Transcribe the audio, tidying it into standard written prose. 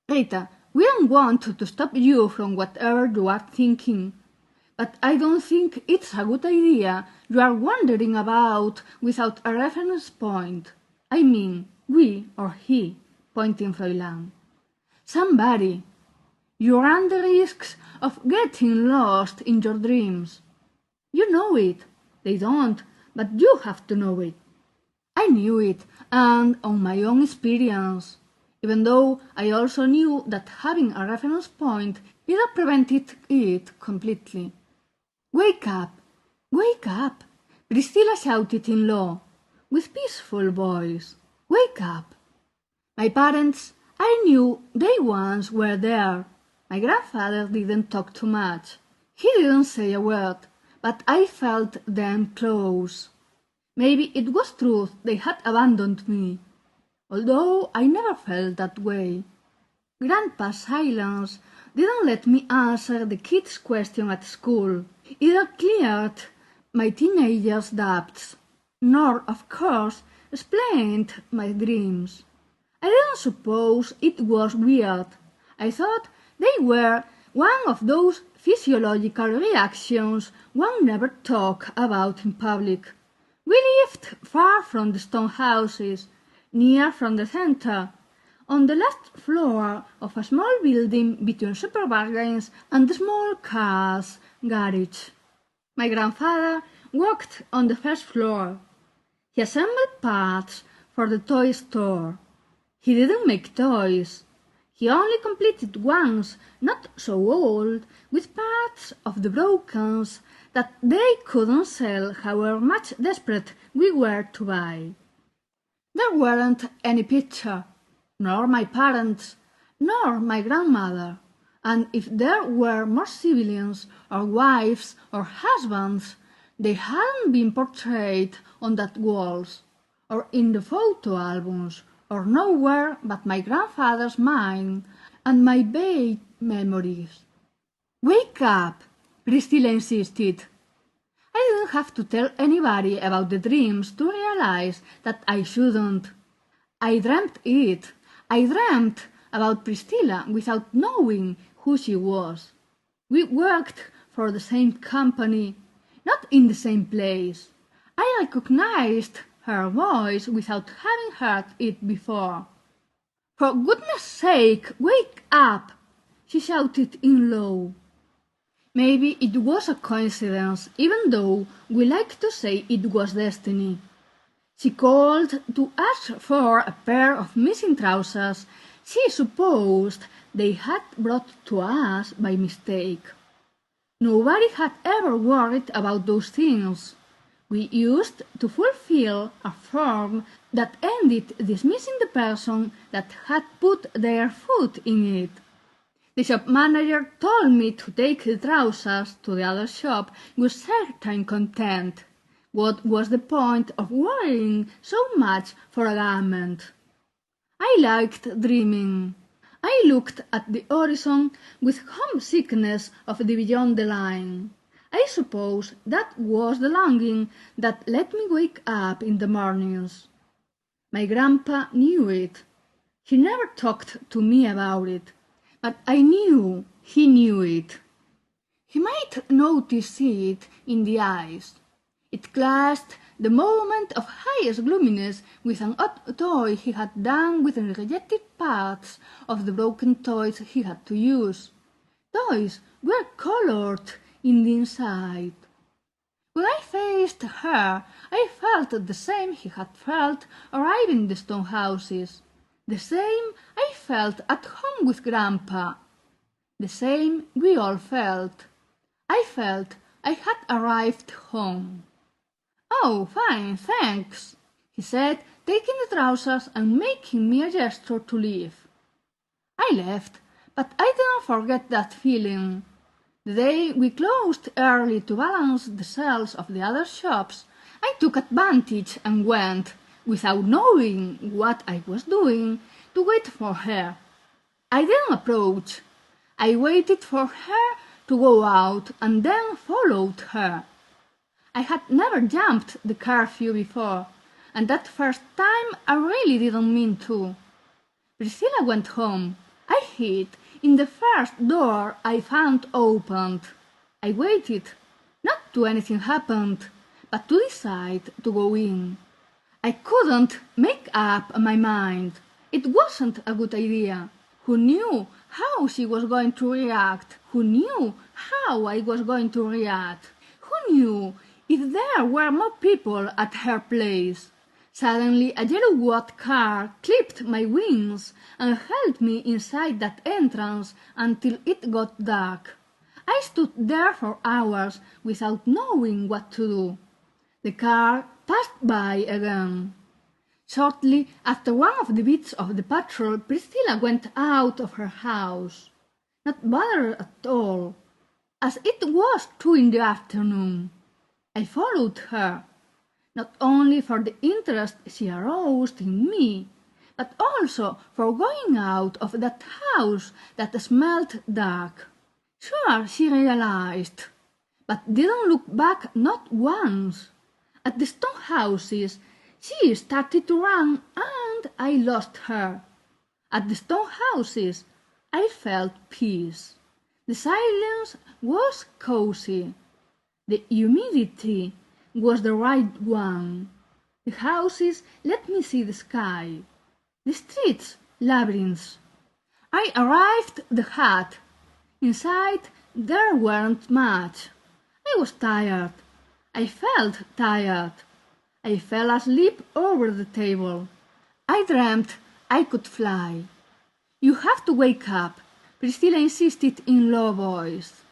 Rita, we don't want to stop you from whatever you are thinking. But I don't think it's a good idea you are wandering about without a reference point. I mean, we or he, pointing Fräulein. Somebody. You run the risks of getting lost in your dreams. You know it. They don't, but you have to know it. I knew it, and on my own experience, even though I also knew that having a reference point either prevented it completely. Wake up! Wake up! Priscilla shouted in low, with peaceful voice. Wake up! My parents, I knew they once were there. My grandfather didn't talk too much. He didn't say a word, but I felt them close. Maybe it was true they had abandoned me, although I never felt that way. Grandpa's silence didn't let me answer the kids' question at school. Either cleared my teenager's doubts, nor, of course, explained my dreams. I didn't suppose it was weird. I thought they were one of those physiological reactions one never talks about in public. We lived far from the stone houses, near from the center, on the last floor of a small building between supermarkets and the small car's garage. My grandfather worked on the first floor. He assembled parts for the toy store. He didn't make toys. He only completed ones not so old, with parts of the brokens that they couldn't sell however much desperate we were to buy. There weren't any picture, nor my parents, nor my grandmother, and if there were more siblings or wives or husbands, they hadn't been portrayed on that walls, or in the photo albums, or nowhere but my grandfather's mind and my vague memories. Wake up, Priscilla insisted. I didn't have to tell anybody about the dreams to realize that I shouldn't. I dreamt it. I dreamt about Priscilla without knowing who she was. We worked for the same company, not in the same place. I recognized her voice without having heard it before. For goodness sake, wake up! She shouted in low. Maybe it was a coincidence, even though we like to say it was destiny. She called to ask for a pair of missing trousers she supposed they had brought to us by mistake. Nobody had ever worried about those things. We used to fulfill a form that ended dismissing the person that had put their foot in it. The shop manager told me to take the trousers to the other shop with certain contempt. What was the point of worrying so much for a garment? I liked dreaming. I looked at the horizon with homesickness of the beyond the line. I suppose that was the longing that let me wake up in the mornings. My grandpa knew it. He never talked to me about it, but I knew he knew it. He might notice it in the eyes. It clashed the moment of highest gloominess with an odd toy he had done with the rejected parts of the broken toys he had to use. Toys were colored in the inside. When I faced her, I felt the same he had felt arriving in the stone houses. The same I felt at home with Grandpa. The same we all felt. I felt I had arrived home. "Oh, fine, thanks," he said, taking the trousers and making me a gesture to leave. I left, but I didn't forget that feeling. The day we closed early to balance the sales of the other shops, I took advantage and went, without knowing what I was doing, to wait for her. I didn't approach. I waited for her to go out and then followed her. I had never jumped the curfew before, and that first time I really didn't mean to. Priscilla went home. I hid in the first door I found opened. I waited. Not to anything happened, but to decide to go in. I couldn't make up my mind. It wasn't a good idea. Who knew how she was going to react? Who knew how I was going to react? Who knew if there were more people at her place? Suddenly a yellow white car clipped my wings and held me inside that entrance until it got dark. I stood there for hours without knowing what to do. The car passed by again. Shortly after one of the beats of the patrol, Priscilla went out of her house. Not bothered at all, as it was 2 in the afternoon. I followed her, not only for the interest she aroused in me, but also for going out of that house that smelled dark. Sure, she realized, but didn't look back not once. At the stone houses, she started to run and I lost her. At the stone houses, I felt peace. The silence was cozy. The humidity was the right one. The houses let me see the sky. The streets, labyrinths. I arrived at the hut. Inside there weren't much. I was tired. I felt tired. I fell asleep over the table. I dreamt I could fly. You have to wake up, Priscilla insisted in low voice.